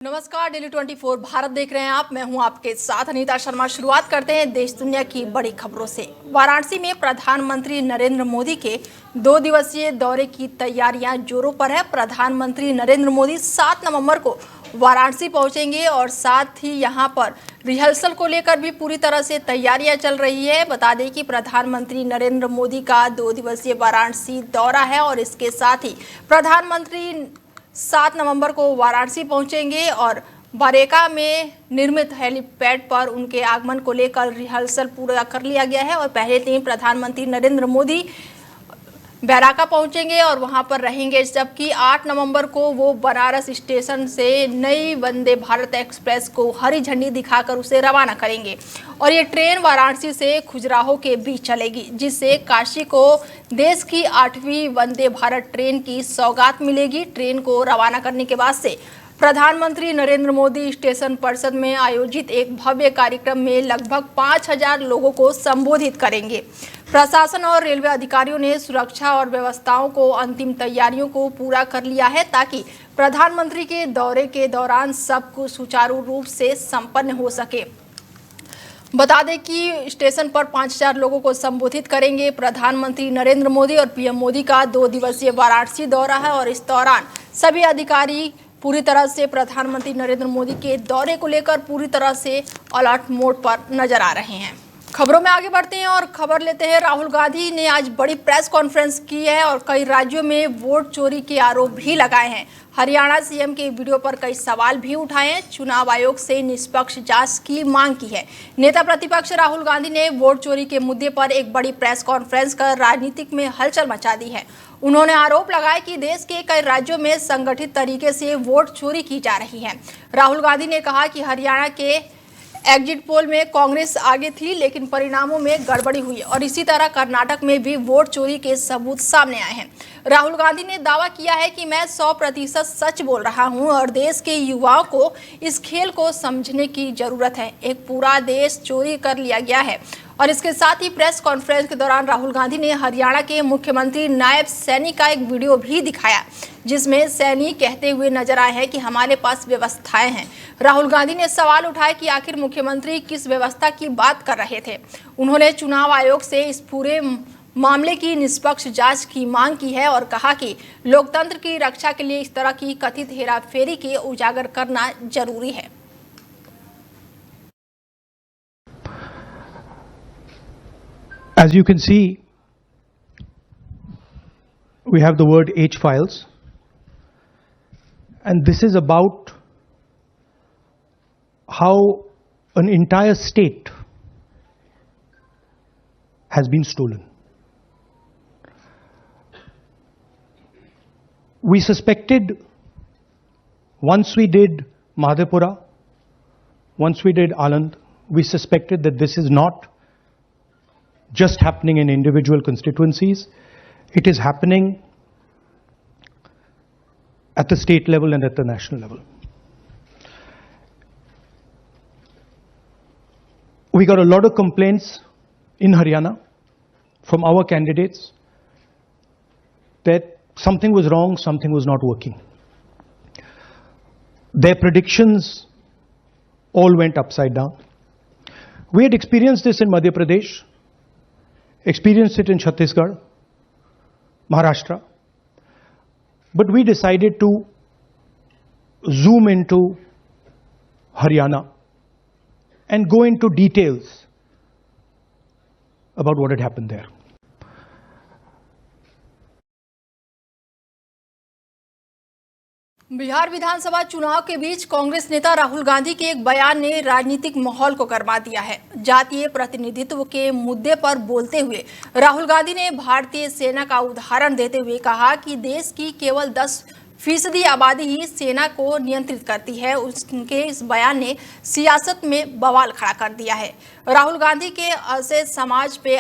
नमस्कार, डेली 24 भारत देख रहे हैं आप। मैं हूं आपके साथ अनीता शर्मा। शुरुआत करते हैं देश दुनिया की बड़ी खबरों से। वाराणसी में प्रधानमंत्री नरेंद्र मोदी के 2 दिवसीय दौरे की तैयारियां जोरों पर है। प्रधानमंत्री नरेंद्र मोदी 7 नवंबर को वाराणसी पहुंचेंगे और साथ ही यहां पर रिहर्सल को लेकर भी पूरी तरह से तैयारियां चल रही है। बता दें कि प्रधानमंत्री नरेंद्र मोदी का 2 दिवसीय वाराणसी दौरा है और इसके साथ ही प्रधानमंत्री 7 नवंबर को वाराणसी पहुंचेंगे और बरेका में निर्मित हेलीपैड पर उनके आगमन को लेकर रिहर्सल पूरा कर लिया गया है। और पहले दिन प्रधानमंत्री नरेंद्र मोदी बैराका पहुंचेंगे और वहां पर रहेंगे, जबकि 8 नवंबर को वो बनारस स्टेशन से नई वंदे भारत एक्सप्रेस को हरी झंडी दिखाकर उसे रवाना करेंगे। और ये ट्रेन वाराणसी से खजुराहो के बीच चलेगी, जिससे काशी को देश की 8वीं वंदे भारत ट्रेन की सौगात मिलेगी। ट्रेन को रवाना करने के बाद से प्रधानमंत्री नरेंद्र मोदी स्टेशन परिसर में आयोजित एक भव्य कार्यक्रम में लगभग 5000 लोगों को संबोधित करेंगे। प्रशासन और रेलवे अधिकारियों ने सुरक्षा और व्यवस्थाओं को अंतिम तैयारियों को पूरा कर लिया है, ताकि प्रधानमंत्री के दौरे के दौरान सब कुछ सुचारू रूप से संपन्न हो सके। बता दें कि स्टेशन पर 5000 लोगों को संबोधित करेंगे प्रधानमंत्री नरेंद्र मोदी। और पीएम मोदी का 2 दिवसीय वाराणसी दौरा है और इस दौरान सभी अधिकारी पूरी तरह से प्रधानमंत्री नरेंद्र मोदी के दौरे को लेकर पूरी तरह से अलर्ट मोड पर नजर आ रहे हैं। खबरों में आगे बढ़ते हैं और खबर लेते हैं। राहुल गांधी ने आज बड़ी प्रेस कॉन्फ्रेंस की है और कई राज्यों में वोट चोरी के आरोप भी लगाए हैं। हरियाणा सीएम के वीडियो पर कई सवाल भी उठाए हैं। चुनाव आयोग से निष्पक्ष जांच की मांग की है। नेता प्रतिपक्ष राहुल गांधी ने वोट चोरी के मुद्दे पर एक बड़ी प्रेस कॉन्फ्रेंस कर राजनीतिक में हलचल मचा दी है। उन्होंने आरोप लगाया कि देश के कई राज्यों में संगठित तरीके से वोट चोरी की जा रही है। राहुल गांधी ने कहा कि हरियाणा के एग्जिट पोल में कांग्रेस आगे थी, लेकिन परिणामों में गड़बड़ी हुई और इसी तरह कर्नाटक में भी वोट चोरी के सबूत सामने आए हैं। राहुल गांधी ने दावा किया है कि मैं 100% सच बोल रहा हूं और देश के युवाओं को इस खेल को समझने की जरूरत है। एक पूरा देश चोरी कर लिया गया है। और इसके साथ ही प्रेस कॉन्फ्रेंस के दौरान राहुल गांधी ने हरियाणा के मुख्यमंत्री नायब सैनी का एक वीडियो भी दिखाया, जिसमें सैनी कहते हुए नजर आए हैं कि हमारे पास व्यवस्थाएं हैं। राहुल गांधी ने सवाल उठाया कि आखिर मुख्यमंत्री किस व्यवस्था की बात कर रहे थे। उन्होंने चुनाव आयोग से इस पूरे मामले की निष्पक्ष जांच की मांग की है और कहा कि लोकतंत्र की रक्षा के लिए इस तरह की कथित हेराफेरी के उजागर करना जरूरी है। As you can see, we have the word H files, and this is about how an entire state has been stolen. We suspected, once we did Madhepura, once we did Aland, we suspected that this is not just happening in individual constituencies, it is happening at the state level and at the national level. We got a lot of complaints in Haryana from our candidates that something was wrong, something was not working. Their predictions all went upside down. We had experienced this in Madhya Pradesh, experienced it in Chhattisgarh, Maharashtra, but we decided to zoom into Haryana and go into details about what had happened there. Bihar विधानसभा चुनाव के बीच कांग्रेस नेता राहुल गांधी के एक बयान ने राजनीतिक माहौल को गर्मा दिया है। जातीय प्रतिनिधित्व के मुद्दे पर बोलते हुए राहुल गांधी ने भारतीय सेना का उदाहरण देते हुए कहा कि देश की केवल 10% आबादी ही सेना को नियंत्रित करती है। उनके इस बयान ने सियासत में बवाल खड़ा कर दिया है। राहुल गांधी के ऐसे समाज पे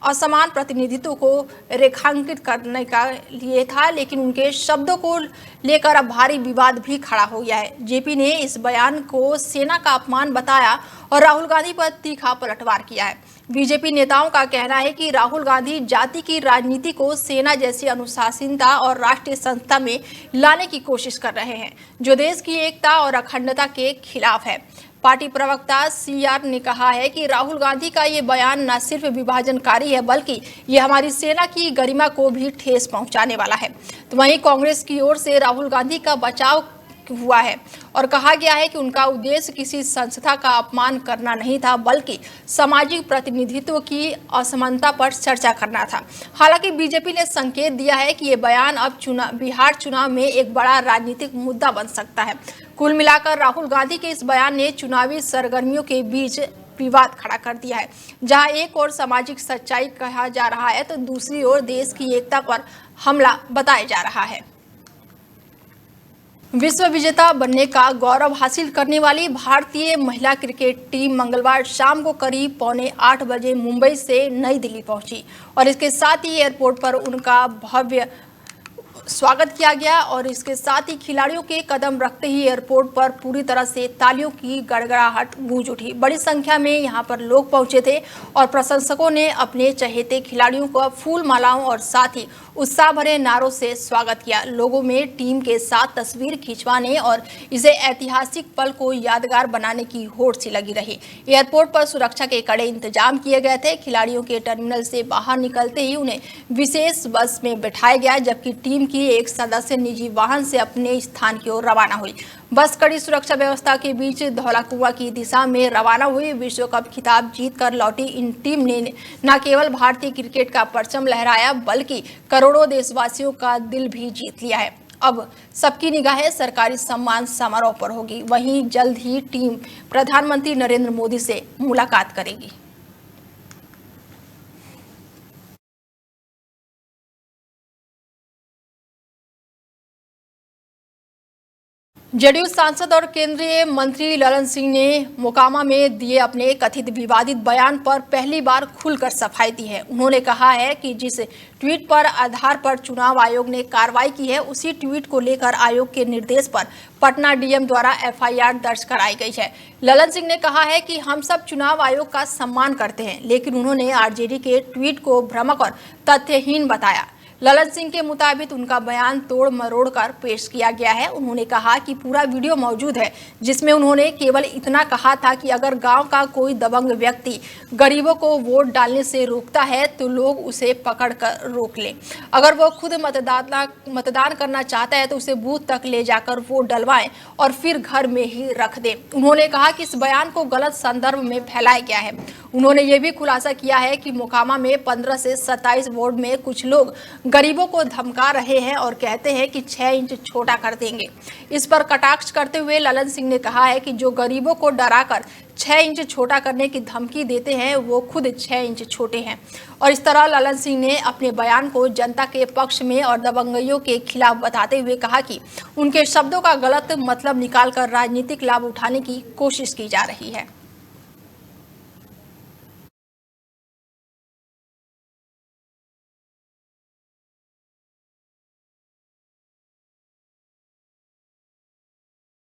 असमान प्रतिनिधित्व को रेखांकित करने का लिए था, लेकिन उनके शब्दों को लेकर अब भारी विवाद भी खड़ा हो गया है। जेपी ने इस बयान को सेना का अपमान बताया और राहुल गांधी पर तीखा पलटवार किया है। बीजेपी नेताओं का कहना है कि राहुल गांधी जाति की राजनीति को सेना जैसी अनुशासनता और राष्ट्रीय संस्था में लाने की कोशिश कर रहे हैं, जो देश की एकता और अखंडता के खिलाफ है। पार्टी प्रवक्ता सीआर ने कहा है कि राहुल गांधी का ये बयान न सिर्फ विभाजनकारी है, बल्कि ये हमारी सेना की गरिमा को भी ठेस पहुंचाने वाला है। तो वहीं कांग्रेस की ओर से राहुल गांधी का बचाव हुआ है और कहा गया है कि उनका उद्देश्य किसी संस्था का अपमान करना नहीं था, बल्कि सामाजिक प्रतिनिधित्व की असमानता पर चर्चा करना था। हालांकि बीजेपी ने संकेत दिया है कि ये बयान अब बिहार चुनाव में एक बड़ा राजनीतिक मुद्दा बन सकता है। कुल मिलाकर राहुल गांधी के इस बयान ने चुनावी सरगर्मियों के बीच विवाद खड़ा कर दिया है, जहां एक ओर सामाजिक सच्चाई कहा जा रहा है तो दूसरी ओर देश की एकता पर हमला बताया जा रहा है। विश्व विजेता बनने का गौरव हासिल करने वाली भारतीय महिला क्रिकेट टीम मंगलवार शाम को करीब 7:45 बजे मुंबई से नई दिल्ली पहुंची और इसके साथ ही एयरपोर्ट पर उनका भव्य स्वागत किया गया और इसके साथ ही खिलाड़ियों के कदम रखते ही एयरपोर्ट पर पूरी तरह से तालियों की गड़गड़ाहट गूंज उठी। बड़ी संख्या में यहां पर लोग पहुंचे थे और प्रशंसकों ने अपने चहेते खिलाड़ियों को फूल मालाओं और साथ ही उत्साह भरे नारों से स्वागत किया। लोगों में टीम के साथ तस्वीर खिंचवाने और इसे ऐतिहासिक पल को यादगार बनाने की होड़ सी लगी रही। एयरपोर्ट पर सुरक्षा के कड़े इंतजाम किए गए थे। खिलाड़ियों के टर्मिनल से बाहर निकलते ही उन्हें विशेष बस में बैठाया गया, जबकि टीम की एक सदस्य निजी वाहन से अपने स्थान की ओर रवाना हुई। बस कड़ी सुरक्षा व्यवस्था के बीच धौलाकुआं की दिशा में रवाना हुई। विश्व कप खिताब जीतकर लौटी इन टीम ने न केवल भारतीय क्रिकेट का परचम लहराया, बल्कि करोड़ों देशवासियों का दिल भी जीत लिया है। अब सबकी निगाहें सरकारी सम्मान समारोह पर होगी। वहीं जल्द ही टीम प्रधानमंत्री नरेंद्र मोदी से मुलाकात करेगी। जदयू सांसद और केंद्रीय मंत्री ललन सिंह ने मोकामा में दिए अपने कथित विवादित बयान पर पहली बार खुलकर सफाई दी है। उन्होंने कहा है कि जिस ट्वीट पर आधार पर चुनाव आयोग ने कार्रवाई की है, उसी ट्वीट को लेकर आयोग के निर्देश पर पटना डीएम द्वारा एफआईआर दर्ज कराई गई है। ललन सिंह ने कहा है कि हम सब चुनाव आयोग का सम्मान करते हैं, लेकिन उन्होंने आरजेडी के ट्वीट को भ्रामक और तथ्यहीन बताया। ललन सिंह के मुताबिक उनका बयान तोड़ मरोड़ कर पेश किया गया है। उन्होंने कहा कि पूरा वीडियो मौजूद है, जिसमें उन्होंने केवल इतना कहा था कि अगर गांव का कोई दबंग व्यक्ति गरीबों को वोट डालने से रोकता है तो लोग उसे पकड़कर रोक लें। अगर वो खुद मतदान करना चाहता है तो उसे बूथ तक ले जाकर वोट डलवाएं और फिर घर में ही रख दें। उन्होंने कहा कि इस बयान को गलत संदर्भ में फैलाया गया है। उन्होंने ये भी खुलासा किया है कि मोकामा में 15 से 27 वार्ड में कुछ लोग गरीबों को धमका रहे हैं और कहते हैं कि 6 इंच छोटा कर देंगे। इस पर कटाक्ष करते हुए ललन सिंह ने कहा है कि जो गरीबों को डराकर 6 इंच छोटा करने की धमकी देते हैं वो खुद 6 इंच छोटे हैं। और इस तरह ललन सिंह ने अपने बयान को जनता के पक्ष में और दबंगइयों के खिलाफ बताते हुए कहा कि उनके शब्दों का गलत मतलब निकालकर राजनीतिक लाभ उठाने की कोशिश की जा रही है।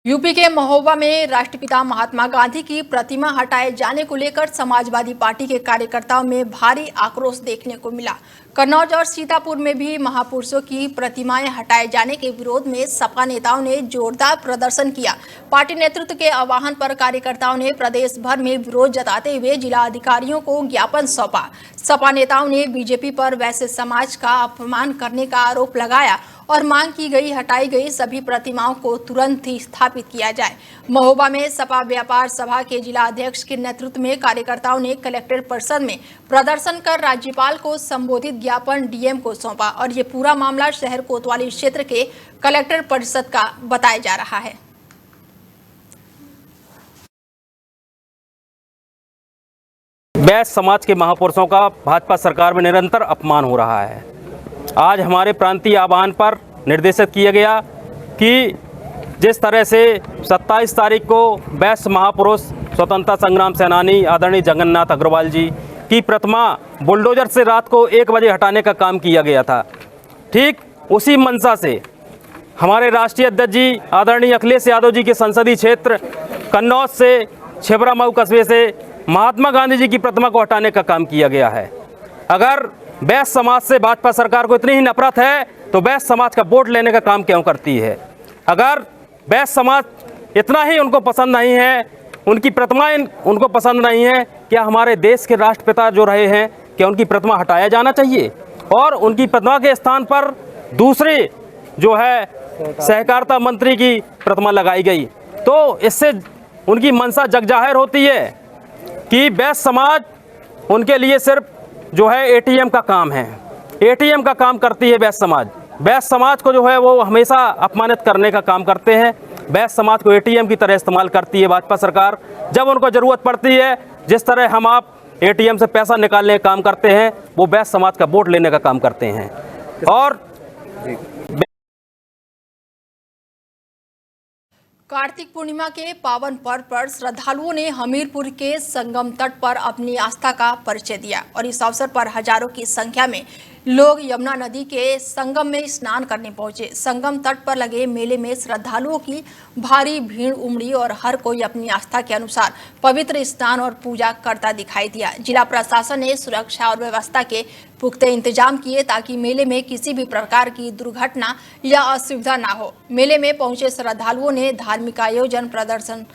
यूपी के महोबा में राष्ट्रपिता महात्मा गांधी की प्रतिमा हटाए जाने को लेकर समाजवादी पार्टी के कार्यकर्ताओं में भारी आक्रोश देखने को मिला। कन्नौज और सीतापुर में भी महापुरुषों की प्रतिमाएं हटाए जाने के विरोध में सपा नेताओं ने जोरदार प्रदर्शन किया। पार्टी नेतृत्व के आह्वान पर कार्यकर्ताओं ने प्रदेश भर में विरोध जताते हुए जिला अधिकारियों को ज्ञापन सौंपा। सपा नेताओं ने बीजेपी पर वैश्य समाज का अपमान करने का आरोप लगाया और मांग की गई हटाई गई सभी प्रतिमाओं को तुरंत ही स्थापित किया जाए। महोबा में सपा व्यापार सभा के जिला अध्यक्ष के नेतृत्व में कार्यकर्ताओं ने कलेक्ट्रेट परिसर में प्रदर्शन कर राज्यपाल को संबोधित ज्ञापन डीएम को सौंपा और ये पूरा मामला शहर कोतवाली क्षेत्र के कलेक्ट्रेट परिषद का बताया जा रहा है। वैश्य समाज के महापुरुषों का भाजपा सरकार में निरंतर अपमान हो रहा है। आज हमारे प्रांतीय आह्वान पर निर्देशित किया गया कि जिस तरह से 27 तारीख को वैश्य महापुरुष स्वतंत्रता संग्राम सेनानी आदरणीय जगन्नाथ अग्रवाल जी की प्रतिमा बुलडोजर से रात को 1 बजे हटाने का काम किया गया था। ठीक उसी मंशा से हमारे राष्ट्रीय अध्यक्ष जी आदरणीय अखिलेश यादव जी के संसदीय क्षेत्र कन्नौज से छिबरा मऊ कस्बे से महात्मा गांधी जी की प्रतिमा को हटाने का काम किया गया है। अगर वैश्य समाज से भाजपा सरकार को इतनी ही नफरत है तो वैश्य समाज का वोट लेने का काम क्यों करती है? अगर वैश्य समाज इतना ही उनको पसंद नहीं है, उनकी प्रतिमाएं उनको पसंद नहीं है, क्या हमारे देश के राष्ट्रपिता जो रहे हैं क्या उनकी प्रतिमा हटाया जाना चाहिए और उनकी प्रतिमा के स्थान पर दूसरे जो है सहकारिता मंत्री की प्रतिमा लगाई गई? तो इससे उनकी मंशा जग जाहिर होती है कि वैश्य समाज उनके लिए सिर्फ जो है एटीएम का काम है, एटीएम का काम करती है वैश्य समाज। वैश्य समाज को जो है वो हमेशा अपमानित करने का काम करते हैं। वैश्य समाज को एटीएम की तरह इस्तेमाल करती है भाजपा सरकार। जब उनको ज़रूरत पड़ती है, जिस तरह हम आप एटीएम से पैसा निकालने का काम करते हैं, वो वैश्य समाज का वोट लेने का काम करते हैं। और कार्तिक पूर्णिमा के पावन पर्व पर श्रद्धालुओं ने हमीरपुर के संगम तट पर अपनी आस्था का परिचय दिया और इस अवसर पर हजारों की संख्या में लोग यमुना नदी के संगम में स्नान करने पहुंचे। संगम तट पर लगे मेले में श्रद्धालुओं की भारी भीड़ उमड़ी और हर कोई अपनी आस्था के अनुसार पवित्र स्नान और पूजा करता दिखाई दिया। जिला प्रशासन ने सुरक्षा और व्यवस्था के पुख्ते इंतजाम किए ताकि मेले में किसी भी प्रकार की दुर्घटना या असुविधा ना हो। मेले में पहुंचे श्रद्धालुओं ने धार्मिक आयोजन, प्रदर्शन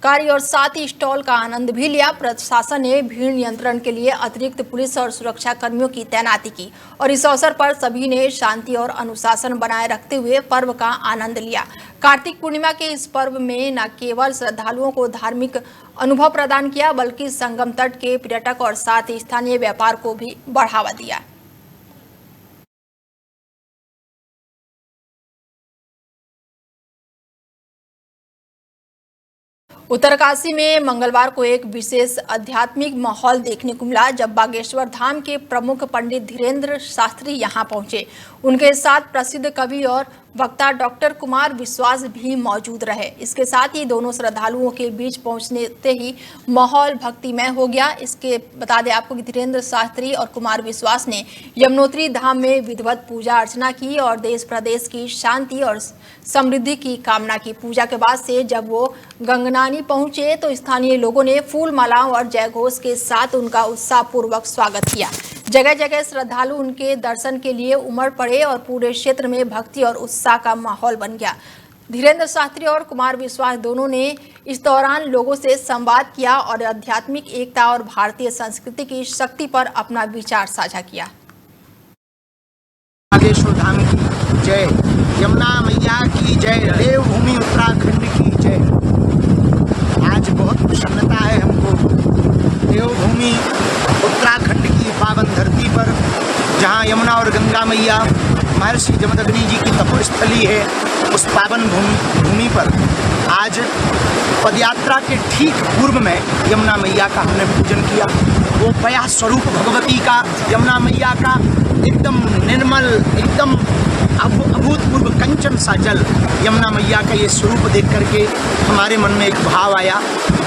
कार्य और साथ ही स्टॉल का आनंद भी लिया। प्रशासन ने भीड़ नियंत्रण के लिए अतिरिक्त पुलिस और सुरक्षा कर्मियों की तैनाती की और इस अवसर पर सभी ने शांति और अनुशासन बनाए रखते हुए पर्व का आनंद लिया। कार्तिक पूर्णिमा के इस पर्व में न केवल श्रद्धालुओं को धार्मिक अनुभव प्रदान किया बल्कि संगम तट के पर्यटक और साथ ही स्थानीय व्यापार को भी बढ़ावा दिया। उत्तरकाशी में मंगलवार को एक विशेष आध्यात्मिक माहौल देखने को मिला जब बागेश्वर धाम के प्रमुख पंडित धीरेन्द्र शास्त्री यहां पहुंचे। उनके साथ प्रसिद्ध कवि और वक्ता डॉक्टर कुमार विश्वास भी मौजूद रहे। इसके साथ ही दोनों श्रद्धालुओं के बीच पहुंचते ही माहौल भक्तिमय हो गया। इसके बता दें आपको कि धीरेन्द्र शास्त्री और कुमार विश्वास ने यमुनोत्री धाम में विधिवत पूजा अर्चना की और देश प्रदेश की शांति और समृद्धि की कामना की। पूजा के बाद से जब वो गंगनानी पहुंचे तो स्थानीय लोगों ने फूल मालाओं और जयघोष के साथ उनका उत्साहपूर्वक स्वागत किया। जगह जगह श्रद्धालु उनके दर्शन के लिए उमड़ पड़े और पूरे क्षेत्र में भक्ति और उत्साह का माहौल बन गया। धीरेन्द्र शास्त्री और कुमार विश्वास दोनों ने इस दौरान लोगों से संवाद किया और आध्यात्मिक एकता और भारतीय संस्कृति की शक्ति पर अपना विचार साझा किया। बागेश्वर धाम की जय, यमुना मैया की जय, देवभूमि उत्तराखंड की जय। आज बहुत प्रसन्नता है हमको देवभूमि उत्तराखंड की पावन धरती पर, जहाँ यमुना और गंगा मैया महर्षि जमदग्नि जी की तपोस्थली है, उस पावन भूमि पर आज पदयात्रा के ठीक पूर्व में यमुना मैया का हमने पूजन किया। वो पया स्वरूप भगवती का, यमुना मैया का एकदम निर्मल, एकदम अभूतपूर्व कंचन सा जल, यमुना मैया का ये स्वरूप देख करके हमारे मन में एक भाव आया।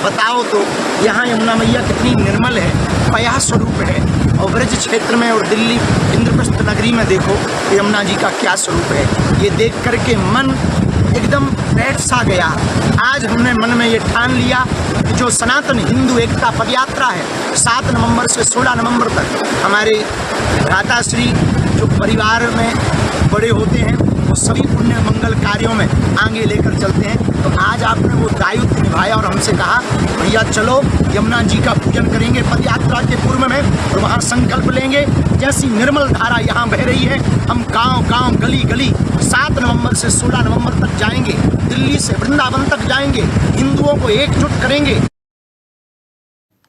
बताओ तो यहाँ यमुना मैया कितनी निर्मल है, पया स्वरूप है, और ब्रज क्षेत्र में और दिल्ली इंद्रप्रस्थ नगरी में देखो यमुना जी का क्या स्वरूप है। ये देख करके मन एकदम बैठ सा गया। आज हमने मन में ये ठान लिया कि जो सनातन हिंदू एकता पदयात्रा है 7 नवंबर से 16 नवंबर तक हमारे भ्राताश्री जो परिवार में बड़े होते हैं वो सभी पुण्य मंगल कार्यों में आगे लेकर चलते हैं। तो आज आपने वो दायित्व निभाया और हमसे कहा भैया चलो यमुना जी का पूजन करेंगे पदयात्रा के पूर्व में, और वहाँ संकल्प लेंगे जैसी निर्मल धारा यहाँ बह रही है, हम गांव-गांव, गली-गली 7 नवंबर से 16 नवंबर तक जाएंगे, दिल्ली से वृंदावन तक जाएंगे, हिंदुओं को एकजुट करेंगे।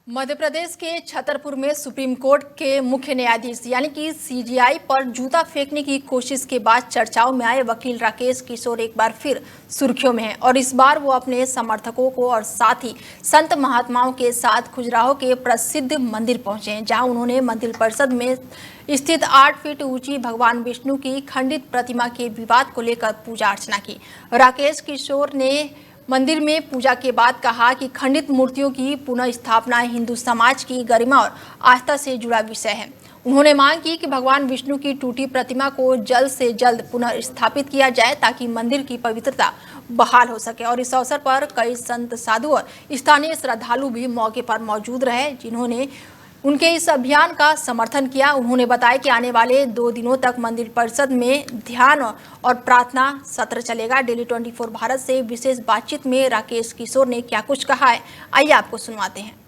मध्य प्रदेश के छतरपुर में सुप्रीम कोर्ट के मुख्य न्यायाधीश यानी कि सीजेआई पर जूता फेंकने की कोशिश के बाद चर्चाओं में आए वकील राकेश किशोर एक बार फिर सुर्खियों में हैं और इस बार वो अपने समर्थकों को और साथ ही संत महात्माओं के साथ खजुराहो के प्रसिद्ध मंदिर पहुंचे हैं, जहां उन्होंने मंदिर परिसर में स्थित 8 फीट ऊंची भगवान विष्णु की खंडित प्रतिमा के विवाद को लेकर पूजा अर्चना की। राकेश किशोर ने मंदिर में पूजा के बाद कहा कि खंडित मूर्तियों की पुनः स्थापना हिंदू समाज की गरिमा और आस्था से जुड़ा विषय है। उन्होंने मांग की कि भगवान विष्णु की टूटी प्रतिमा को जल्द से जल्द पुनः स्थापित किया जाए ताकि मंदिर की पवित्रता बहाल हो सके। और इस अवसर पर कई संत साधु और स्थानीय श्रद्धालु भी मौके पर मौजूद रहे, जिन्होंने उनके इस अभियान का समर्थन किया। उन्होंने बताया कि आने वाले 2 दिनों तक मंदिर परिसर में ध्यान और प्रार्थना सत्र चलेगा। डेली 24 भारत से विशेष बातचीत में राकेश किशोर ने क्या कुछ कहा है, आइए आपको सुनवाते हैं।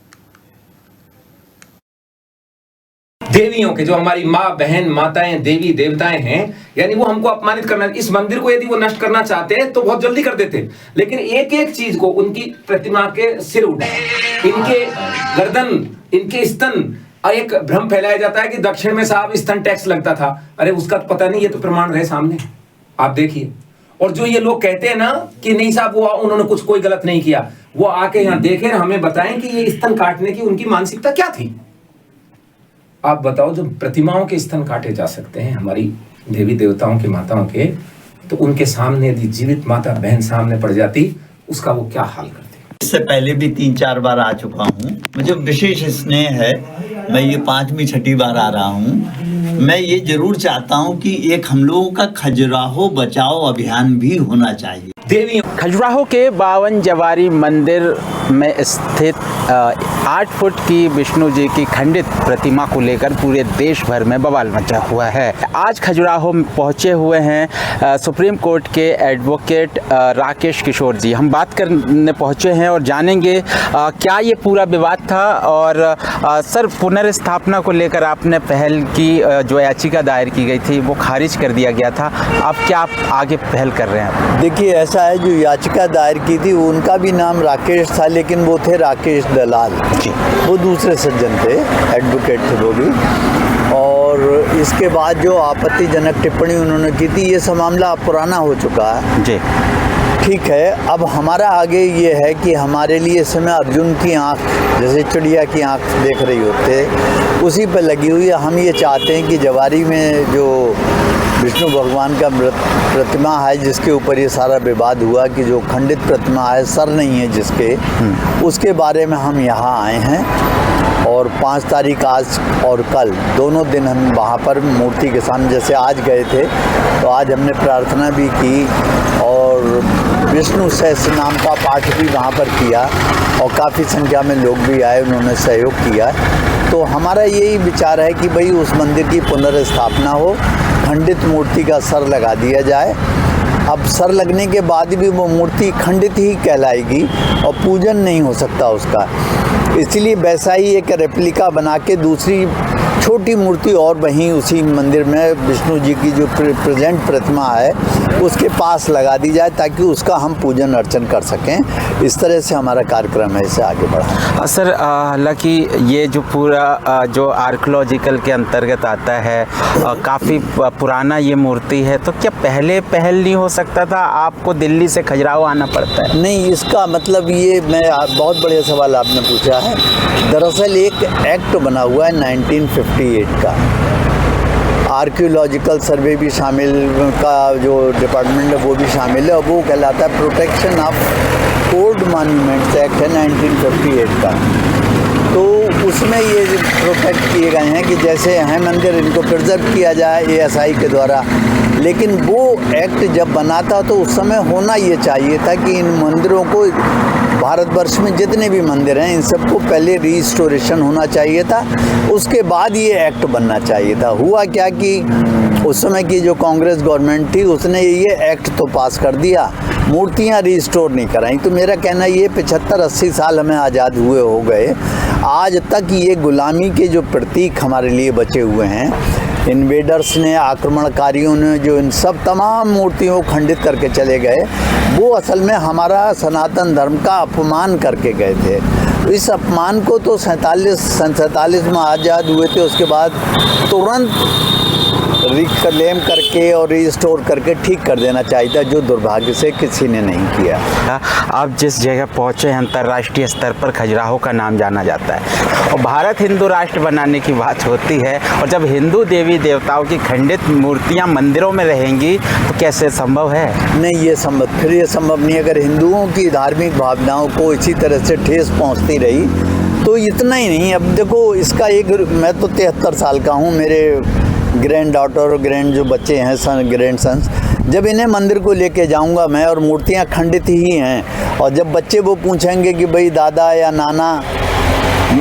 देवियों के जो हमारी माँ बहन माताएं देवी देवताएं हैं, यानी वो हमको अपमानित करना, इस मंदिर को यदि वो नष्ट करना चाहते हैं तो बहुत जल्दी कर देते, लेकिन एक एक चीज को, उनकी प्रतिमा के सिर उठाए, इनके गर्दन, इनके स्तन, और एक भ्रम फैलाया जाता है कि दक्षिण में साहब स्तन टैक्स लगता था। अरे उसका तो पता नहीं, ये तो प्रमाण रहे सामने, आप देखिए। और जो ये लोग कहते हैं ना कि नहीं साहब वो उन्होंने कुछ कोई गलत नहीं किया, वो आके यहाँ देखें, हमें बताएं कि ये स्तन काटने की उनकी मानसिकता क्या थी। आप बताओ, जो प्रतिमाओं के स्तन काटे जा सकते हैं हमारी देवी देवताओं के, माताओं के, तो उनके सामने यदि जीवित माता बहन सामने पड़ जाती, उसका वो क्या हाल करते। इससे पहले भी 3-4 बार आ चुका हूँ, मुझे विशेष स्नेह है, मैं ये 5वीं-6ठी बार आ रहा हूँ। मैं ये जरूर चाहता हूँ कि एक हम लोगों का खजुराहो बचाओ अभियान भी होना चाहिए। खजुराहो के 52 जवारी मंदिर में स्थित 8 फुट की विष्णु जी की खंडित प्रतिमा को लेकर पूरे देश भर में बवाल मचा हुआ है। आज खजुराहो में पहुंचे हुए हैं सुप्रीम कोर्ट के एडवोकेट राकेश किशोर जी। हम बात करने पहुंचे हैं और जानेंगे क्या ये पूरा विवाद था, और सर पुनर्स्थापना को लेकर आपने पहल की, जो याचिका दायर की गई थी वो खारिज कर दिया गया था, अब क्या आप आगे पहल कर रहे हैं? देखिए, ऐसा है, जो याचिका दायर की थी उनका भी नाम राकेश था, लेकिन वो थे राकेश दलाल जी, वो दूसरे सज्जन थे, एडवोकेट थे वो भी। और इसके बाद जो आपत्तिजनक टिप्पणी उन्होंने की थी, ये सब मामला पुराना हो चुका है जी। ठीक है, अब हमारा आगे ये है कि हमारे लिए इस समय अर्जुन की आँख, जैसे चिड़िया की आँख देख रही होते, उसी पर लगी हुई है। हम ये चाहते हैं कि जवारी में जो विष्णु भगवान का प्रतिमा है, जिसके ऊपर ये सारा विवाद हुआ कि जो खंडित प्रतिमा है, सर नहीं है जिसके, उसके बारे में हम यहाँ आए हैं। और 5 तारीख आज और कल दोनों दिन हम वहाँ पर मूर्ति के सामने, जैसे आज गए थे तो आज हमने प्रार्थना भी की और विष्णु सहस्त्र नाम का पाठ भी वहाँ पर किया, और काफ़ी संख्या में लोग भी आए, उन्होंने सहयोग किया। तो हमारा यही विचार है कि भाई उस मंदिर की पुनर्स्थापना हो, खंडित मूर्ति का सर लगा दिया जाए। अब सर लगने के बाद भी वो मूर्ति खंडित ही कहलाएगी और पूजन नहीं हो सकता उसका, इसलिए वैसा ही एक रेप्लिका बना के दूसरी छोटी मूर्ति और वहीं उसी मंदिर में विष्णु जी की जो प्रेजेंट प्रतिमा है उसके पास लगा दी जाए, ताकि उसका हम पूजन अर्चन कर सकें। इस तरह से हमारा कार्यक्रम है, इसे आगे बढ़ाएं। सर, हालांकि ये जो पूरा जो आर्कियोलॉजिकल के अंतर्गत आता है, काफ़ी पुराना ये मूर्ति है, तो क्या पहले पहल नहीं हो सकता था? आपको दिल्ली से खजुराहो आना पड़ता है। नहीं, इसका मतलब ये, मैं बहुत बढ़िया सवाल आपने पूछा है। दरअसल एक एक्ट बना हुआ है 1958 का, आर्कियोलॉजिकल सर्वे भी शामिल का जो डिपार्टमेंट है वो भी शामिल है, और वो कहलाता है protection of old monuments act है 1958 का। तो उसमें ये प्रोटेक्ट किए गए हैं कि जैसे हैं मंदिर, इनको प्रिजर्व किया जाए ASI के द्वारा। लेकिन वो एक्ट जब बना था तो उस समय होना ये चाहिए था कि इन मंदिरों को, भारतवर्ष में जितने भी मंदिर हैं इन सबको पहले रिस्टोरेशन होना चाहिए था, उसके बाद ये एक्ट बनना चाहिए था। हुआ क्या कि उस समय की जो कांग्रेस गवर्नमेंट थी उसने ये एक्ट तो पास कर दिया, मूर्तियां रिस्टोर नहीं कराई। तो मेरा कहना ये 75-80 साल हमें आज़ाद हुए हो गए, आज तक ये गुलामी के जो प्रतीक हमारे लिए बचे हुए हैं, इन्वेडर्स ने, आक्रमणकारियों ने जो इन सब तमाम मूर्तियों को खंडित करके चले गए, वो असल में हमारा सनातन धर्म का अपमान करके गए थे। इस अपमान को तो 47 में आज़ाद हुए थे, उसके बाद तुरंत रिक्लेम करके और रिस्टोर करके ठीक कर देना चाहिए था, जो दुर्भाग्य से किसी ने नहीं किया। आप जिस जगह पहुँचे हैं अंतर्राष्ट्रीय स्तर पर खजुराहो का नाम जाना जाता है और भारत हिंदू राष्ट्र बनाने की बात होती है, और जब हिंदू देवी देवताओं की खंडित मूर्तियाँ मंदिरों में रहेंगी तो कैसे संभव है? नहीं, ये संभव नहीं। अगर हिंदुओं की धार्मिक भावनाओं को इसी तरह से ठेस पहुंचती रही तो इतना ही नहीं। अब देखो, इसका मैं तो 73 साल का हूं, मेरे ग्रैंड डॉटर और ग्रैंड जो बच्चे हैं, ग्रैंड सन्स, जब इन्हें मंदिर को लेके जाऊंगा मैं और मूर्तियां खंडित ही हैं, और जब बच्चे वो पूछेंगे कि भाई दादा या नाना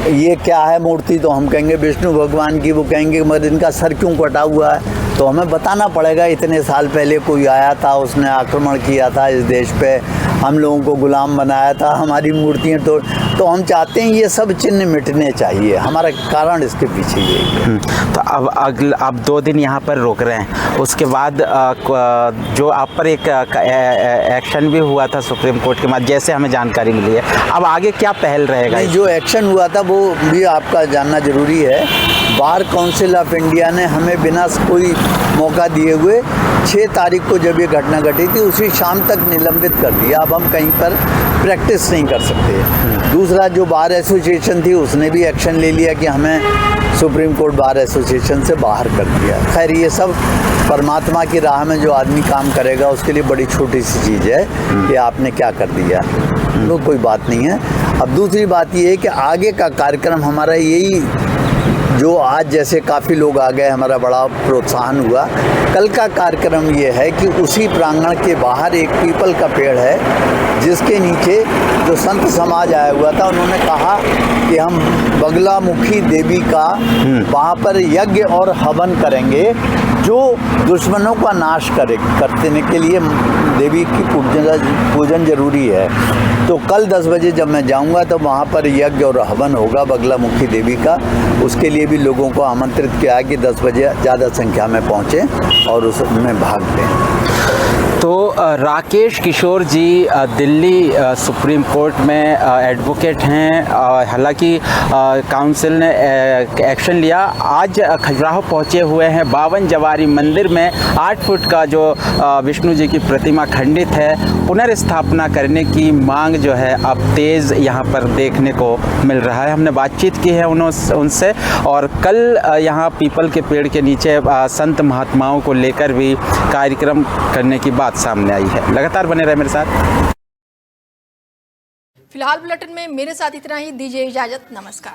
ये क्या है मूर्ति, तो हम कहेंगे विष्णु भगवान की, वो कहेंगे मगर इनका सर क्यों कटा हुआ है? तो हमें बताना पड़ेगा इतने साल पहले कोई आया था, उसने आक्रमण किया था इस देश पे, हम लोगों को गुलाम बनाया था, हमारी मूर्तियाँ तो हम चाहते हैं ये सब चिन्ह मिटने चाहिए। हमारा कारण इसके पीछे यही है। तो अब आप 2 दिन यहाँ पर रोक रहे हैं, उसके बाद जो आप पर एक एक्शन भी हुआ था सुप्रीम कोर्ट के बाद, जैसे हमें जानकारी मिली है, अब आगे क्या पहल रहेगा? नहीं, जो एक्शन हुआ था वो भी आपका जानना जरूरी है। बार काउंसिल ऑफ इंडिया ने हमें बिना कोई मौका दिए हुए 6 तारीख को जब ये घटना घटी थी उसी शाम तक निलंबित कर दिया। अब हम कहीं पर प्रैक्टिस नहीं कर सकते। दूसरा, जो बार एसोसिएशन थी उसने भी एक्शन ले लिया कि हमें सुप्रीम कोर्ट बार एसोसिएशन से बाहर कर दिया। खैर, ये सब परमात्मा की राह में जो आदमी काम करेगा उसके लिए बड़ी छोटी सी चीज़ है कि आपने क्या कर दिया, वो कोई बात नहीं है। अब दूसरी बात ये है कि आगे का कार्यक्रम हमारा यही, जो आज जैसे काफ़ी लोग आ गए, हमारा बड़ा प्रोत्साहन हुआ। कल का कार्यक्रम ये है कि उसी प्रांगण के बाहर एक पीपल का पेड़ है जिसके नीचे जो संत समाज आया हुआ था, उन्होंने कहा कि हम बगलामुखी देवी का वहाँ पर यज्ञ और हवन करेंगे, जो दुश्मनों का नाश करने के लिए देवी की पूजन जरूरी है। तो कल 10 बजे जब मैं जाऊंगा तो वहाँ पर यज्ञ और हवन होगा बगलामुखी देवी का। उसके लिए भी लोगों को आमंत्रित किया है कि 10 बजे ज़्यादा संख्या में पहुँचें और उसमें भाग लें। तो राकेश किशोर जी दिल्ली सुप्रीम कोर्ट में एडवोकेट हैं। हालांकि काउंसिल ने एक्शन लिया, आज खजुराहो पहुंचे हुए हैं। 52 जवारी मंदिर में 8 फुट का जो विष्णु जी की प्रतिमा खंडित है, पुनर्स्थापना करने की मांग जो है अब तेज़ यहाँ पर देखने को मिल रहा है। हमने बातचीत की है उनसे, और कल यहाँ पीपल के पेड़ के नीचे संत महात्माओं को लेकर भी कार्यक्रम करने की बात सामने आई है। लगातार बने रहे मेरे साथ। फिलहाल बुलेटिन में मेरे साथ इतना ही। दीजिए इजाजत, नमस्कार।